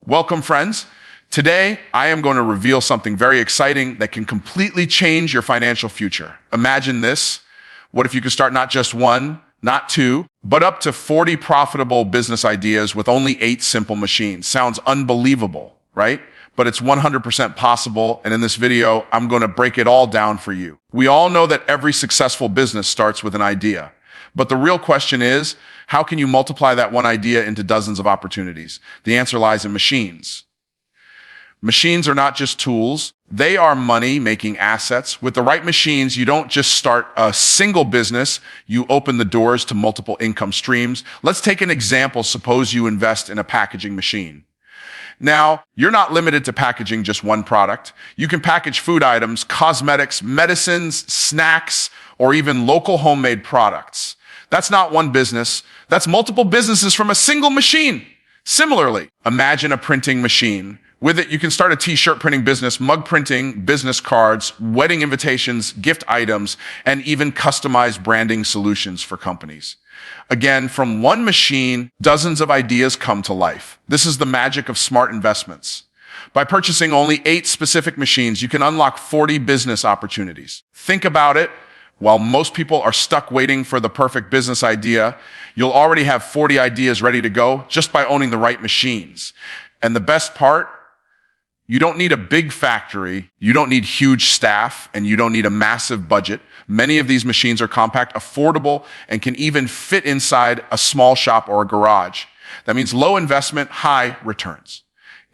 Welcome, friends. Today, I am going to reveal something very exciting that can completely change your financial future. Imagine this. What if you could start not just one, not two, but up to 40 profitable business ideas with only 8 simple machines? Sounds unbelievable, right? But it's 100% possible. And in this video, I'm going to break it all down for you. We all know that every successful business starts with an idea. But the real question is, how can you multiply that one idea into dozens of opportunities? The answer lies in machines. Machines are not just tools. They are money-making assets. With the right machines, you don't just start a single business. You open the doors to multiple income streams. Let's take an example. Suppose you invest in a packaging machine. Now, you're not limited to packaging just one product. You can package food items, cosmetics, medicines, snacks, or even local homemade products. That's not one business. That's multiple businesses from a single machine. Similarly, imagine a printing machine. With it, you can start a t-shirt printing business, mug printing, business cards, wedding invitations, gift items, and even customized branding solutions for companies. Again, from one machine, dozens of ideas come to life. This is the magic of smart investments. By purchasing only 8 specific machines, you can unlock 40 business opportunities. Think about it. While most people are stuck waiting for the perfect business idea, you'll already have 40 ideas ready to go just by owning the right machines. And the best part, you don't need a big factory, you don't need huge staff, and you don't need a massive budget. Many of these machines are compact, affordable, and can even fit inside a small shop or a garage. That means low investment, high returns.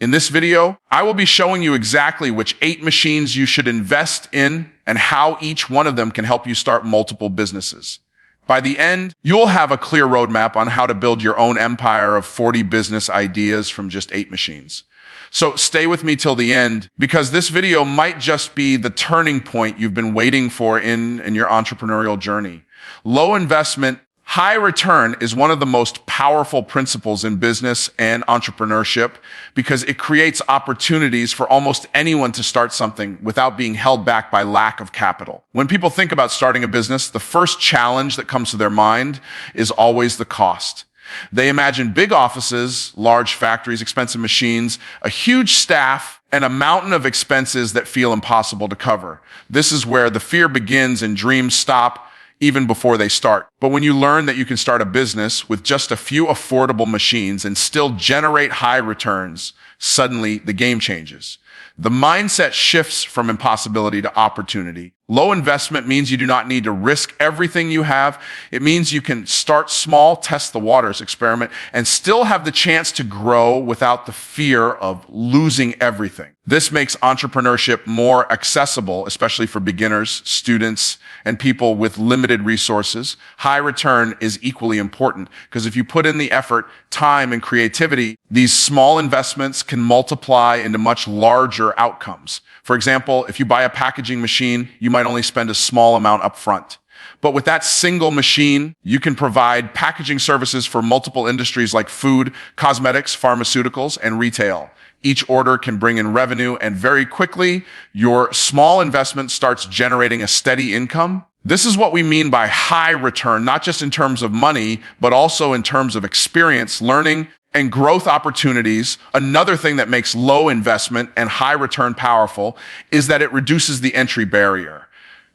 In this video, I will be showing you exactly which 8 machines you should invest in and how each one of them can help you start multiple businesses. By the end, you'll have a clear roadmap on how to build your own empire of 40 business ideas from just 8 machines. So stay with me till the end, because this video might just be the turning point you've been waiting for in your entrepreneurial journey. Low investment, high return is one of the most powerful principles in business and entrepreneurship because it creates opportunities for almost anyone to start something without being held back by lack of capital. When people think about starting a business, the first challenge that comes to their mind is always the cost. They imagine big offices, large factories, expensive machines, a huge staff, and a mountain of expenses that feel impossible to cover. This is where the fear begins and dreams stop even before they start. But when you learn that you can start a business with just a few affordable machines and still generate high returns, suddenly the game changes. The mindset shifts from impossibility to opportunity. Low investment means you do not need to risk everything you have. It means you can start small, test the waters, experiment, and still have the chance to grow without the fear of losing everything. This makes entrepreneurship more accessible, especially for beginners, students, and people with limited resources. High return is equally important because if you put in the effort, time, and creativity, these small investments can multiply into much larger outcomes. For example, if you buy a packaging machine, you might only spend a small amount up front. But with that single machine, you can provide packaging services for multiple industries like food, cosmetics, pharmaceuticals, and retail. Each order can bring in revenue, and very quickly, your small investment starts generating a steady income. This is what we mean by high return, not just in terms of money, but also in terms of experience, learning, and growth opportunities. Another thing that makes low investment and high return powerful is that it reduces the entry barrier.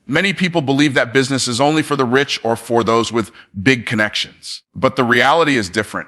Many people believe that business is only for the rich or for those with big connections. But the reality is different.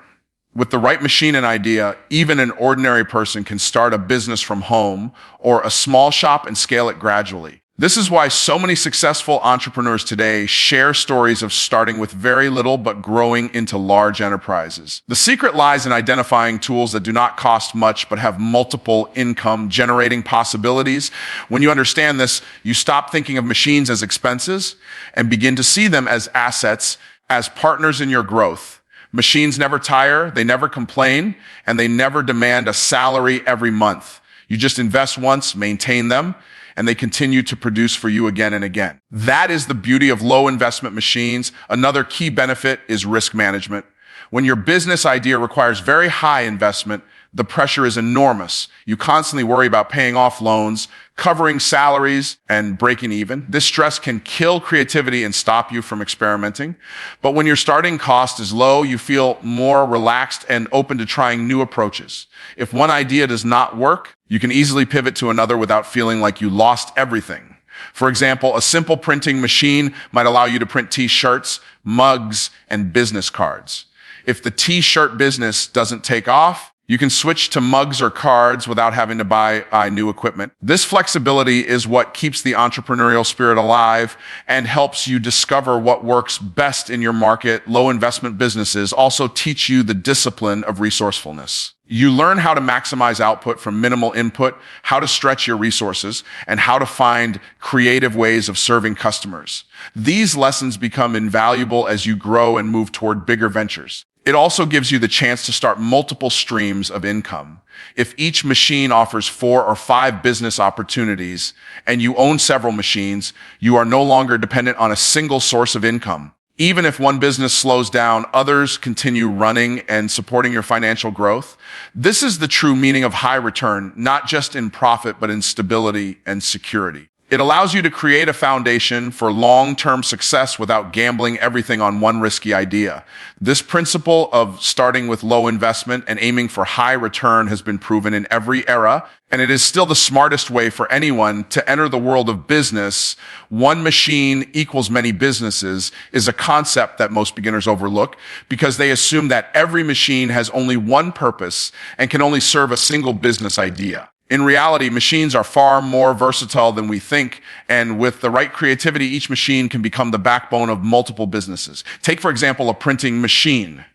With the right machine and idea, even an ordinary person can start a business from home or a small shop and scale it gradually. This is why so many successful entrepreneurs today share stories of starting with very little but growing into large enterprises. The secret lies in identifying tools that do not cost much but have multiple income generating possibilities. When you understand this, you stop thinking of machines as expenses and begin to see them as assets, as partners in your growth. Machines never tire, they never complain, and they never demand a salary every month. You just invest once, maintain them, and they continue to produce for you again and again. That is the beauty of low investment machines. Another key benefit is risk management. When your business idea requires very high investment, the pressure is enormous. You constantly worry about paying off loans, covering salaries, and breaking even. This stress can kill creativity and stop you from experimenting. But when your starting cost is low, you feel more relaxed and open to trying new approaches. If one idea does not work, you can easily pivot to another without feeling like you lost everything. For example, a simple printing machine might allow you to print t-shirts, mugs, and business cards. If the t-shirt business doesn't take off, you can switch to mugs or cards without having to buy new equipment. This flexibility is what keeps the entrepreneurial spirit alive and helps you discover what works best in your market. Low investment businesses also teach you the discipline of resourcefulness. You learn how to maximize output from minimal input, how to stretch your resources, and how to find creative ways of serving customers. These lessons become invaluable as you grow and move toward bigger ventures. It also gives you the chance to start multiple streams of income. If each machine offers 4 or 5 business opportunities and you own several machines, you are no longer dependent on a single source of income. Even if one business slows down, others continue running and supporting your financial growth. This is the true meaning of high return, not just in profit, but in stability and security. It allows you to create a foundation for long-term success without gambling everything on one risky idea. This principle of starting with low investment and aiming for high return has been proven in every era, and it is still the smartest way for anyone to enter the world of business. One machine equals many businesses is a concept that most beginners overlook because they assume that every machine has only one purpose and can only serve a single business idea. In reality, machines are far more versatile than we think, and with the right creativity, each machine can become the backbone of multiple businesses. Take, for example, a printing machine.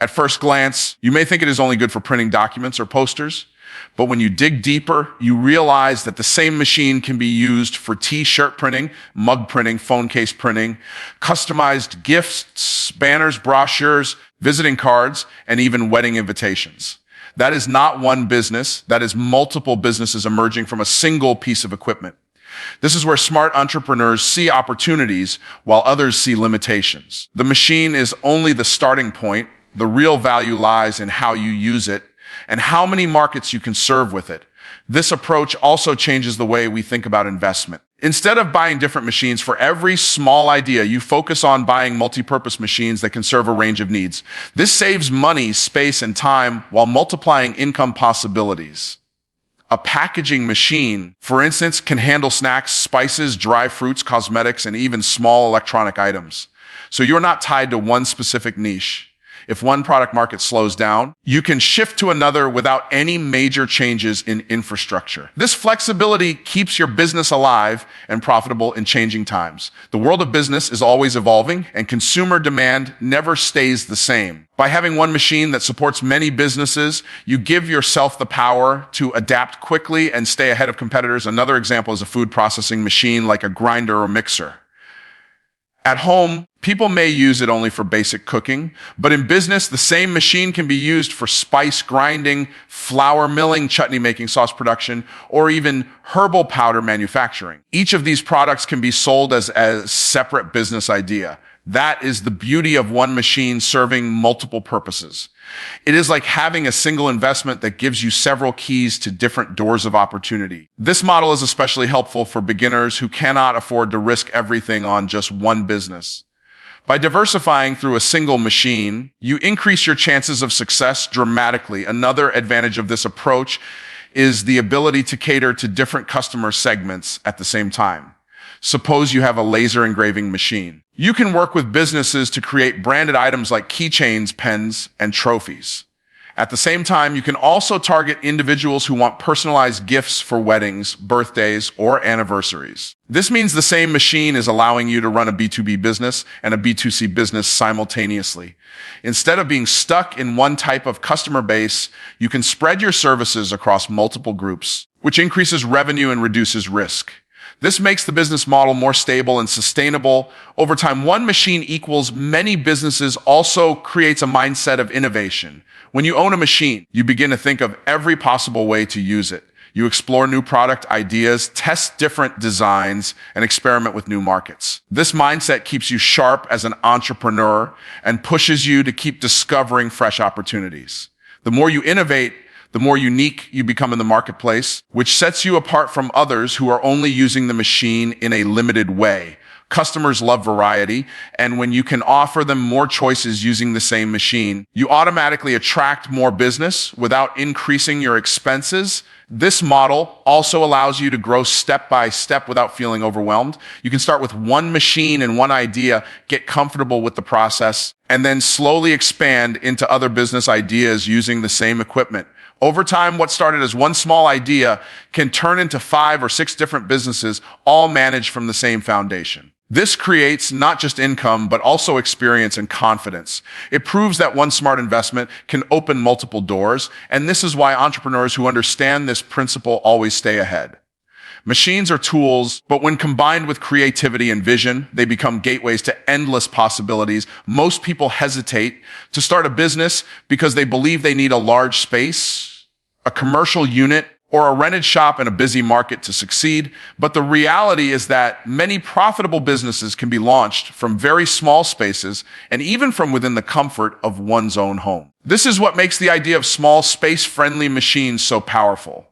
At first glance, you may think it is only good for printing documents or posters, but when you dig deeper, you realize that the same machine can be used for t-shirt printing, mug printing, phone case printing, customized gifts, banners, brochures, visiting cards, and even wedding invitations. That is not one business. That is multiple businesses emerging from a single piece of equipment. This is where smart entrepreneurs see opportunities while others see limitations. The machine is only the starting point. The real value lies in how you use it and how many markets you can serve with it. This approach also changes the way we think about investment. Instead of buying different machines for every small idea, you focus on buying multi-purpose machines that can serve a range of needs. This saves money, space, and time while multiplying income possibilities. A packaging machine, for instance, can handle snacks, spices, dry fruits, cosmetics, and even small electronic items. So you're not tied to one specific niche. If one product market slows down, you can shift to another without any major changes in infrastructure. This flexibility keeps your business alive and profitable in changing times. The world of business is always evolving, and consumer demand never stays the same. By having one machine that supports many businesses, you give yourself the power to adapt quickly and stay ahead of competitors. Another example is a food processing machine like a grinder or mixer. At home, people may use it only for basic cooking, but in business, the same machine can be used for spice grinding, flour milling, chutney making, sauce production, or even herbal powder manufacturing. Each of these products can be sold as a separate business idea. That is the beauty of one machine serving multiple purposes. It is like having a single investment that gives you several keys to different doors of opportunity. This model is especially helpful for beginners who cannot afford to risk everything on just one business. By diversifying through a single machine, you increase your chances of success dramatically. Another advantage of this approach is the ability to cater to different customer segments at the same time. Suppose you have a laser engraving machine. You can work with businesses to create branded items like keychains, pens, and trophies. At the same time, you can also target individuals who want personalized gifts for weddings, birthdays, or anniversaries. This means the same machine is allowing you to run a B2B business and a B2C business simultaneously. Instead of being stuck in one type of customer base, you can spread your services across multiple groups, which increases revenue and reduces risk. This makes the business model more stable and sustainable. Over time, one machine equals many businesses also creates a mindset of innovation. When you own a machine, you begin to think of every possible way to use it. You explore new product ideas, test different designs, and experiment with new markets. This mindset keeps you sharp as an entrepreneur and pushes you to keep discovering fresh opportunities. The more you innovate, the more unique you become in the marketplace, which sets you apart from others who are only using the machine in a limited way. Customers love variety, and when you can offer them more choices using the same machine, you automatically attract more business without increasing your expenses. This model also allows you to grow step by step without feeling overwhelmed. You can start with one machine and one idea, get comfortable with the process, and then slowly expand into other business ideas using the same equipment. Over time, what started as one small idea can turn into 5 or 6 different businesses, all managed from the same foundation. This creates not just income, but also experience and confidence. It proves that one smart investment can open multiple doors, and this is why entrepreneurs who understand this principle always stay ahead. Machines are tools, but when combined with creativity and vision, they become gateways to endless possibilities. Most people hesitate to start a business because they believe they need a large space, a commercial unit, or a rented shop in a busy market to succeed. But the reality is that many profitable businesses can be launched from very small spaces and even from within the comfort of one's own home. This is what makes the idea of small, space-friendly machines so powerful.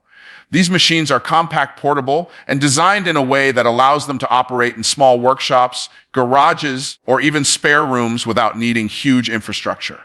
These machines are compact, portable, and designed in a way that allows them to operate in small workshops, garages, or even spare rooms without needing huge infrastructure.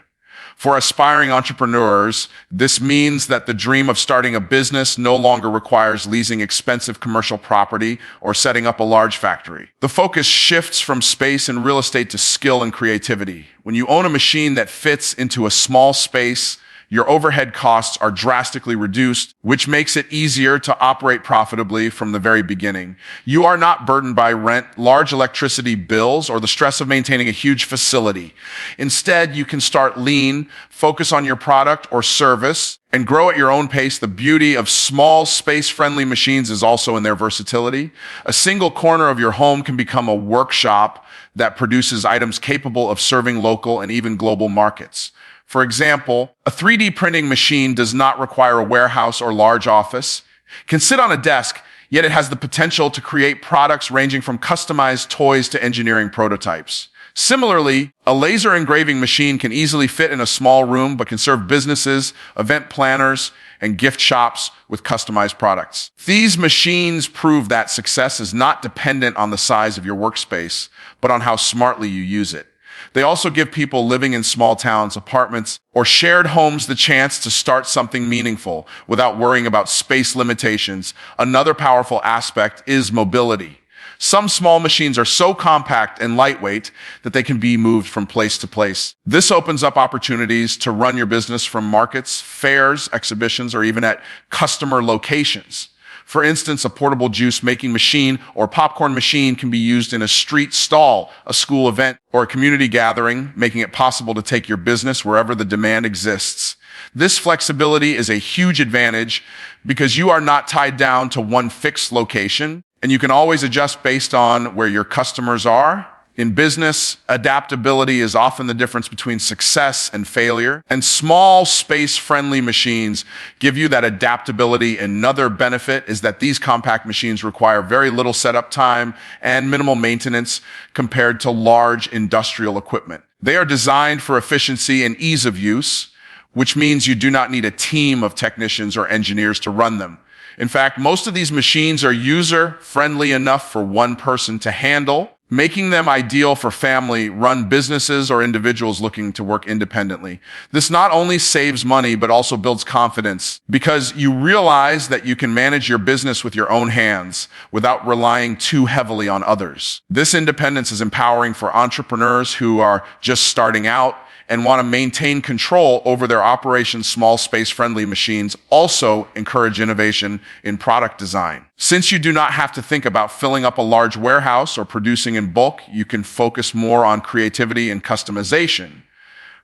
For aspiring entrepreneurs, this means that the dream of starting a business no longer requires leasing expensive commercial property or setting up a large factory. The focus shifts from space and real estate to skill and creativity. When you own a machine that fits into a small space, your overhead costs are drastically reduced, which makes it easier to operate profitably from the very beginning. You are not burdened by rent, large electricity bills, or the stress of maintaining a huge facility. Instead, you can start lean, focus on your product or service, and grow at your own pace. The beauty of small, space-friendly machines is also in their versatility. A single corner of your home can become a workshop that produces items capable of serving local and even global markets. For example, a 3D printing machine does not require a warehouse or large office. It can sit on a desk, yet it has the potential to create products ranging from customized toys to engineering prototypes. Similarly, a laser engraving machine can easily fit in a small room, but can serve businesses, event planners, and gift shops with customized products. These machines prove that success is not dependent on the size of your workspace, but on how smartly you use it. They also give people living in small towns, apartments, or shared homes the chance to start something meaningful without worrying about space limitations. Another powerful aspect is mobility. Some small machines are so compact and lightweight that they can be moved from place to place. This opens up opportunities to run your business from markets, fairs, exhibitions, or even at customer locations. For instance, a portable juice-making machine or popcorn machine can be used in a street stall, a school event, or a community gathering, making it possible to take your business wherever the demand exists. This flexibility is a huge advantage because you are not tied down to one fixed location, and you can always adjust based on where your customers are. In business, adaptability is often the difference between success and failure, and small space-friendly machines give you that adaptability. Another benefit is that these compact machines require very little setup time and minimal maintenance compared to large industrial equipment. They are designed for efficiency and ease of use, which means you do not need a team of technicians or engineers to run them. In fact, most of these machines are user-friendly enough for one person to handle, making them ideal for family-run businesses or individuals looking to work independently. This not only saves money, but also builds confidence because you realize that you can manage your business with your own hands without relying too heavily on others. This independence is empowering for entrepreneurs who are just starting out and want to maintain control over their operations. Small space-friendly machines also encourage innovation in product design. Since you do not have to think about filling up a large warehouse or producing in bulk, you can focus more on creativity and customization.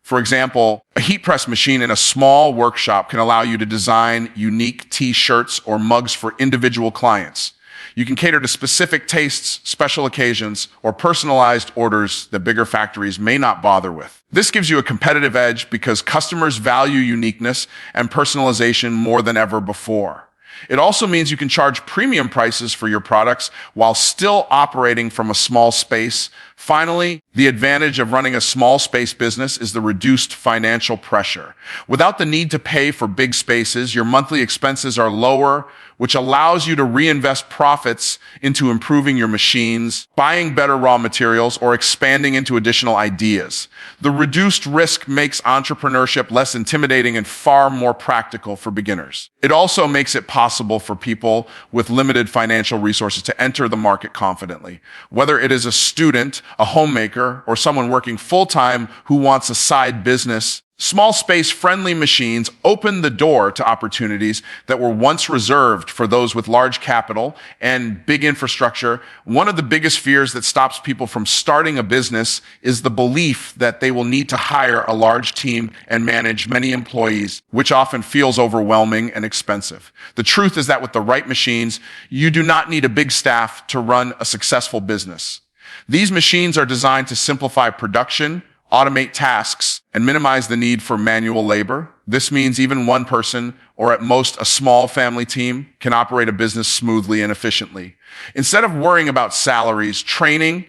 For example, a heat press machine in a small workshop can allow you to design unique t-shirts or mugs for individual clients. You can cater to specific tastes, special occasions, or personalized orders that bigger factories may not bother with. This gives you a competitive edge because customers value uniqueness and personalization more than ever before. It also means you can charge premium prices for your products while still operating from a small space. Finally, the advantage of running a small space business is the reduced financial pressure. Without the need to pay for big spaces, your monthly expenses are lower, which allows you to reinvest profits into improving your machines, buying better raw materials, or expanding into additional ideas. The reduced risk makes entrepreneurship less intimidating and far more practical for beginners. It also makes it possible for people with limited financial resources to enter the market confidently. Whether it is a student, a homemaker, or someone working full-time who wants a side business, small space-friendly machines open the door to opportunities that were once reserved for those with large capital and big infrastructure. One of the biggest fears that stops people from starting a business is the belief that they will need to hire a large team and manage many employees, which often feels overwhelming and expensive. The truth is that with the right machines, you do not need a big staff to run a successful business. These machines are designed to simplify production, automate tasks, and minimize the need for manual labor. This means even one person, or at most a small family team, can operate a business smoothly and efficiently. Instead of worrying about salaries, training,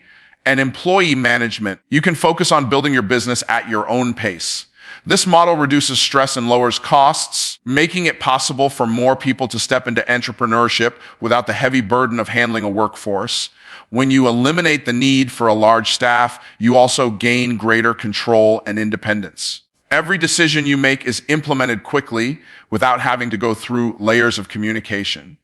and employee management, you can focus on building your business at your own pace. This model reduces stress and lowers costs, making it possible for more people to step into entrepreneurship without the heavy burden of handling a workforce. When you eliminate the need for a large staff, you also gain greater control and independence. Every decision you make is implemented quickly without having to go through layers of communication.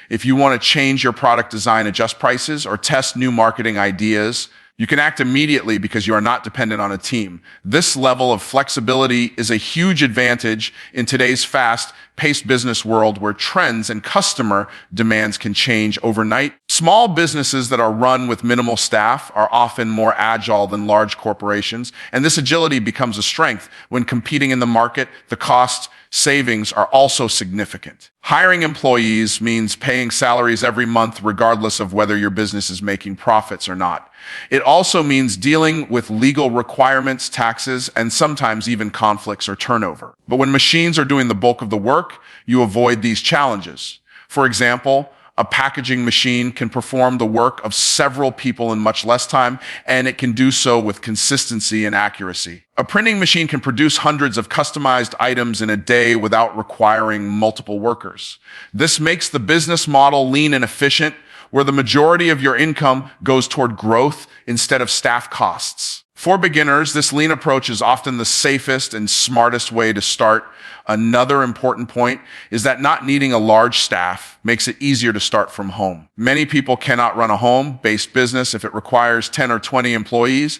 If you want to change your product design, adjust prices, or test new marketing ideas, you can act immediately because you are not dependent on a team. This level of flexibility is a huge advantage in today's fast-paced business world where trends and customer demands can change overnight. Small businesses that are run with minimal staff are often more agile than large corporations, and this agility becomes a strength when competing in the market. The cost savings are also significant. Hiring employees means paying salaries every month regardless of whether your business is making profits or not. It also means dealing with legal requirements, taxes, and sometimes even conflicts or turnover. But when machines are doing the bulk of the work, you avoid these challenges. For example, a packaging machine can perform the work of several people in much less time, and it can do so with consistency and accuracy. A printing machine can produce hundreds of customized items in a day without requiring multiple workers. This makes the business model lean and efficient, where the majority of your income goes toward growth instead of staff costs. For beginners, this lean approach is often the safest and smartest way to start. Another important point is that not needing a large staff makes it easier to start from home. Many people cannot run a home-based business if it requires 10 or 20 employees,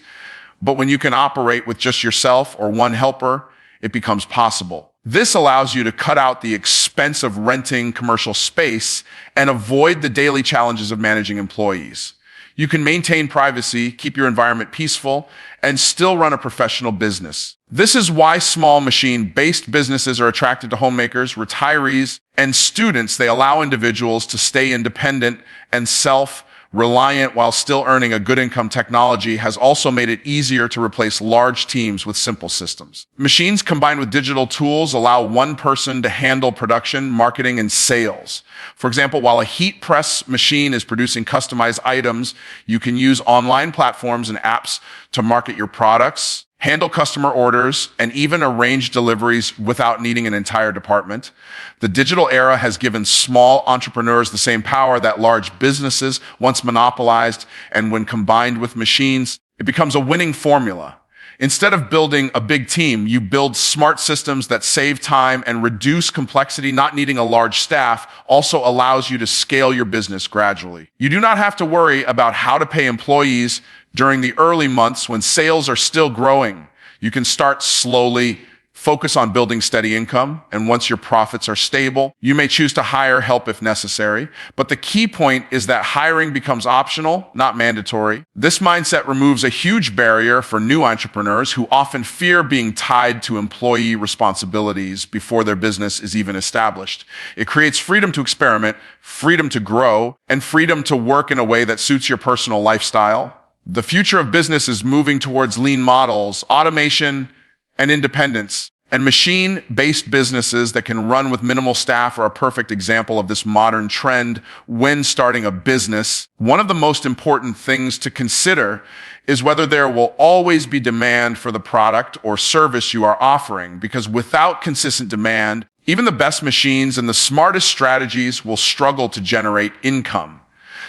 but when you can operate with just yourself or one helper, it becomes possible. This allows you to cut out the expense of renting commercial space and avoid the daily challenges of managing employees. You can maintain privacy, keep your environment peaceful, and still run a professional business. This is why small machine-based businesses are attracted to homemakers, retirees, and students. They allow individuals to stay independent and self-reliant while still earning a good income. Technology has also made it easier to replace large teams with simple systems. Machines combined with digital tools allow one person to handle production, marketing, and sales. For example, while a heat press machine is producing customized items, you can use online platforms and apps to market your products, handle customer orders, and even arrange deliveries without needing an entire department. The digital era has given small entrepreneurs the same power that large businesses once monopolized, and when combined with machines, it becomes a winning formula. Instead of building a big team, you build smart systems that save time and reduce complexity. Not needing a large staff also allows you to scale your business gradually. You do not have to worry about how to pay employees during the early months when sales are still growing. You can start slowly, focus on building steady income, and once your profits are stable, you may choose to hire help if necessary. But the key point is that hiring becomes optional, not mandatory. This mindset removes a huge barrier for new entrepreneurs who often fear being tied to employee responsibilities before their business is even established. It creates freedom to experiment, freedom to grow, and freedom to work in a way that suits your personal lifestyle. The future of business is moving towards lean models, automation, and independence. And machine-based businesses that can run with minimal staff are a perfect example of this modern trend when starting a business. One of the most important things to consider is whether there will always be demand for the product or service you are offering, because without consistent demand, even the best machines and the smartest strategies will struggle to generate income.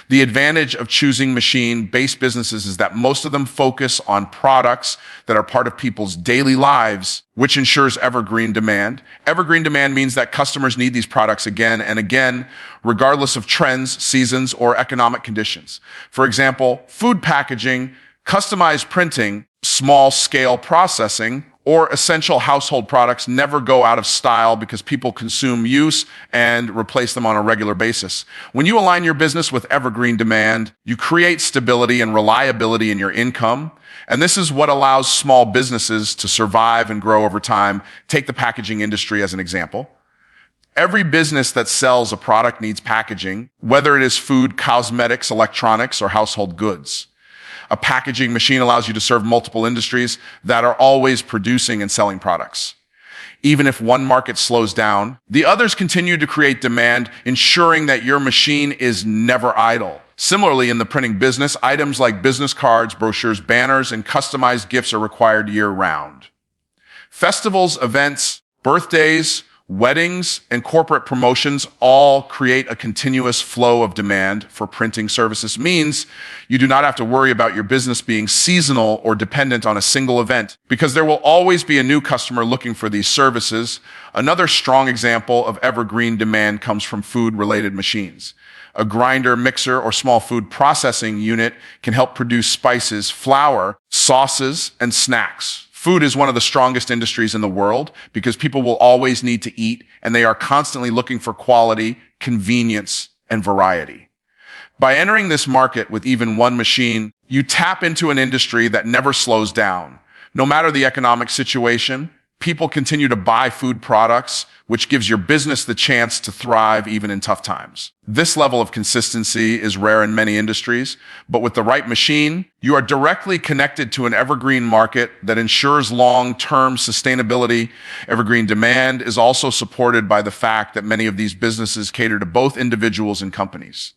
The advantage of choosing machine-based businesses is that most of them focus on products that are part of people's daily lives, which ensures evergreen demand. Evergreen demand means that customers need these products again and again, regardless of trends, seasons, or economic conditions. For example, food packaging, customized printing, small-scale processing, or essential household products never go out of style because people consume, use, and replace them on a regular basis. When you align your business with evergreen demand, you create stability and reliability in your income. And this is what allows small businesses to survive and grow over time. Take the packaging industry as an example. Every business that sells a product needs packaging, whether it is food, cosmetics, electronics, or household goods. A packaging machine allows you to serve multiple industries that are always producing and selling products. Even if one market slows down, the others continue to create demand, ensuring that your machine is never idle. Similarly, in the printing business, items like business cards, brochures, banners, and customized gifts are required year-round. Festivals, events, birthdays, weddings, and corporate promotions all create a continuous flow of demand for printing services. Means you do not have to worry about your business being seasonal or dependent on a single event, because there will always be a new customer looking for these services. Another strong example of evergreen demand comes from food-related machines. A grinder, mixer, or small food processing unit can help produce spices, flour, sauces, and snacks. Food is one of the strongest industries in the world because people will always need to eat, and they are constantly looking for quality, convenience, and variety. By entering this market with even one machine, you tap into an industry that never slows down. No matter the economic situation, people continue to buy food products, which gives your business the chance to thrive even in tough times. This level of consistency is rare in many industries, but with the right machine, you are directly connected to an evergreen market that ensures long-term sustainability. Evergreen demand is also supported by the fact that many of these businesses cater to both individuals and companies.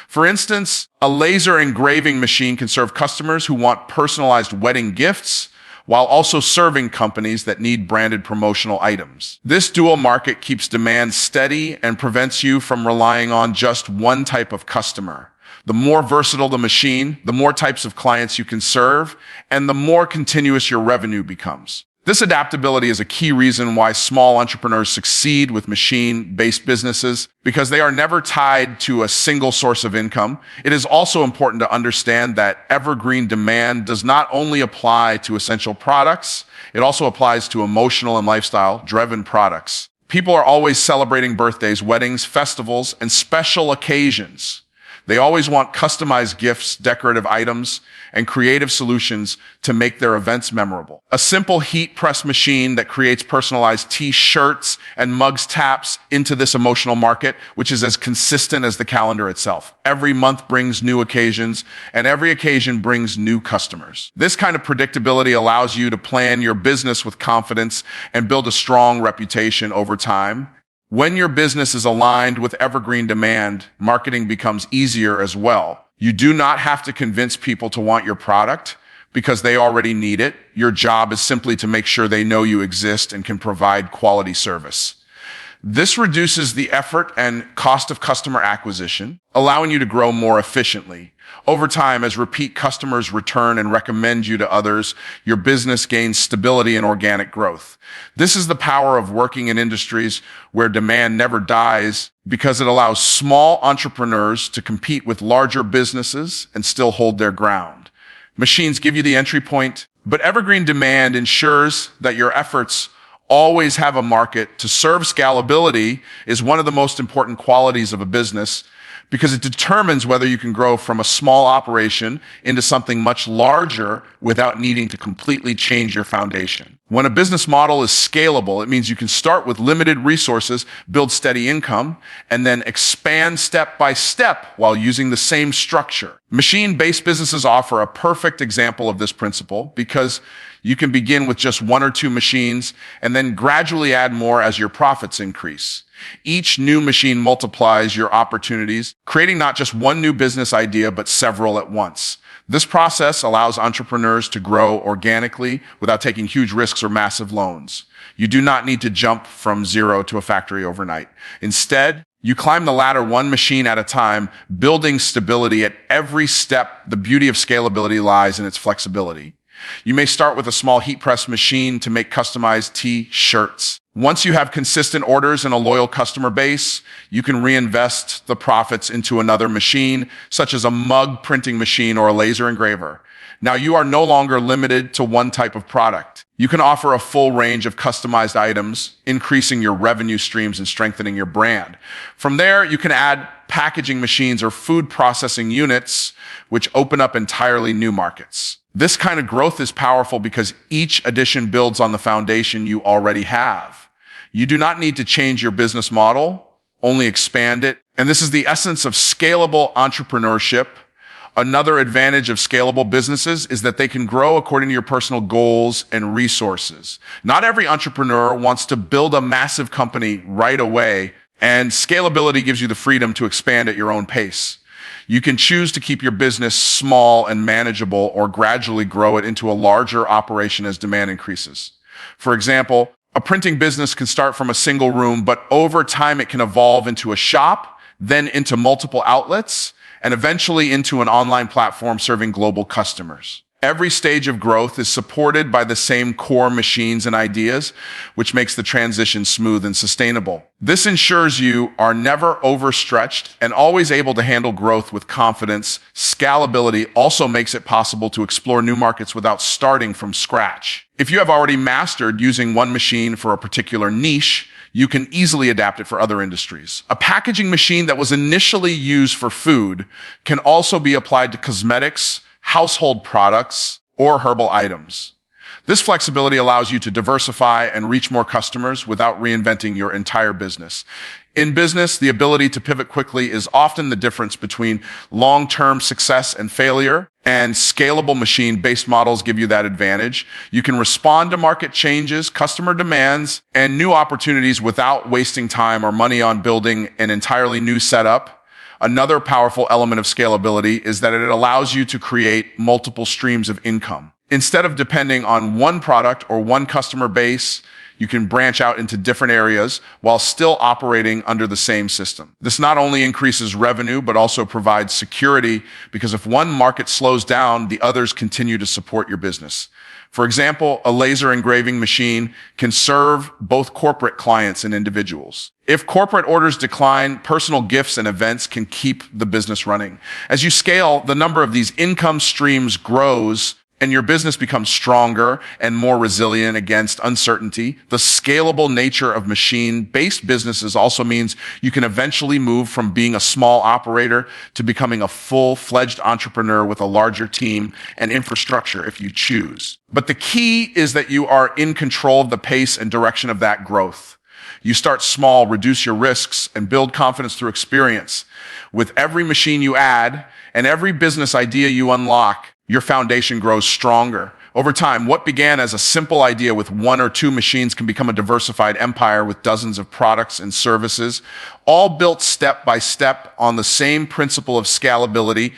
For instance, a laser engraving machine can serve customers who want personalized wedding gifts, while also serving companies that need branded promotional items. This dual market keeps demand steady and prevents you from relying on just one type of customer. The more versatile the machine, the more types of clients you can serve, and the more continuous your revenue becomes. This adaptability is a key reason why small entrepreneurs succeed with machine-based businesses, because they are never tied to a single source of income. It is also important to understand that evergreen demand does not only apply to essential products, it also applies to emotional and lifestyle-driven products. People are always celebrating birthdays, weddings, festivals, and special occasions. They always want customized gifts, decorative items, and creative solutions to make their events memorable. A simple heat press machine that creates personalized t-shirts and mugs taps into this emotional market, which is as consistent as the calendar itself. Every month brings new occasions, and every occasion brings new customers. This kind of predictability allows you to plan your business with confidence and build a strong reputation over time. When your business is aligned with evergreen demand, marketing becomes easier as well. You do not have to convince people to want your product because they already need it. Your job is simply to make sure they know you exist and can provide quality service. This reduces the effort and cost of customer acquisition, allowing you to grow more efficiently. Over time, as repeat customers return and recommend you to others, your business gains stability and organic growth. This is the power of working in industries where demand never dies, because it allows small entrepreneurs to compete with larger businesses and still hold their ground. Machines give you the entry point, but evergreen demand ensures that your efforts always have a market. To serve scalability is one of the most important qualities of a business, because it determines whether you can grow from a small operation into something much larger without needing to completely change your foundation. When a business model is scalable, it means you can start with limited resources, build steady income, and then expand step by step while using the same structure. Machine-based businesses offer a perfect example of this principle because you can begin with just one or two machines and then gradually add more as your profits increase. Each new machine multiplies your opportunities, creating not just one new business idea, but several at once. This process allows entrepreneurs to grow organically without taking huge risks or massive loans. You do not need to jump from zero to a factory overnight. Instead, you climb the ladder one machine at a time, building stability at every step. The beauty of scalability lies in its flexibility. You may start with a small heat press machine to make customized T-shirts. Once you have consistent orders and a loyal customer base, you can reinvest the profits into another machine, such as a mug printing machine or a laser engraver. Now you are no longer limited to one type of product. You can offer a full range of customized items, increasing your revenue streams and strengthening your brand. From there, you can add packaging machines or food processing units, which open up entirely new markets. This kind of growth is powerful because each addition builds on the foundation you already have. You do not need to change your business model, only expand it. And this is the essence of scalable entrepreneurship. Another advantage of scalable businesses is that they can grow according to your personal goals and resources. Not every entrepreneur wants to build a massive company right away, and scalability gives you the freedom to expand at your own pace. You can choose to keep your business small and manageable or gradually grow it into a larger operation as demand increases. For example, a printing business can start from a single room, but over time it can evolve into a shop, then into multiple outlets, and eventually into an online platform serving global customers. Every stage of growth is supported by the same core machines and ideas, which makes the transition smooth and sustainable. This ensures you are never overstretched and always able to handle growth with confidence. Scalability also makes it possible to explore new markets without starting from scratch. If you have already mastered using one machine for a particular niche, you can easily adapt it for other industries. A packaging machine that was initially used for food can also be applied to cosmetics, household products, or herbal items. This flexibility allows you to diversify and reach more customers without reinventing your entire business. In business, the ability to pivot quickly is often the difference between long-term success and failure, and scalable machine-based models give you that advantage. You can respond to market changes, customer demands, and new opportunities without wasting time or money on building an entirely new setup. Another powerful element of scalability is that it allows you to create multiple streams of income. Instead of depending on one product or one customer base, you can branch out into different areas while still operating under the same system. This not only increases revenue, but also provides security because if one market slows down, the others continue to support your business. For example, a laser engraving machine can serve both corporate clients and individuals. If corporate orders decline, personal gifts and events can keep the business running. As you scale, the number of these income streams grows and your business becomes stronger and more resilient against uncertainty. The scalable nature of machine-based businesses also means you can eventually move from being a small operator to becoming a full-fledged entrepreneur with a larger team and infrastructure if you choose. But the key is that you are in control of the pace and direction of that growth. You start small, reduce your risks, and build confidence through experience. With every machine you add and every business idea you unlock, your foundation grows stronger. Over time, what began as a simple idea with one or two machines can become a diversified empire with dozens of products and services, all built step by step on the same principle of scalability.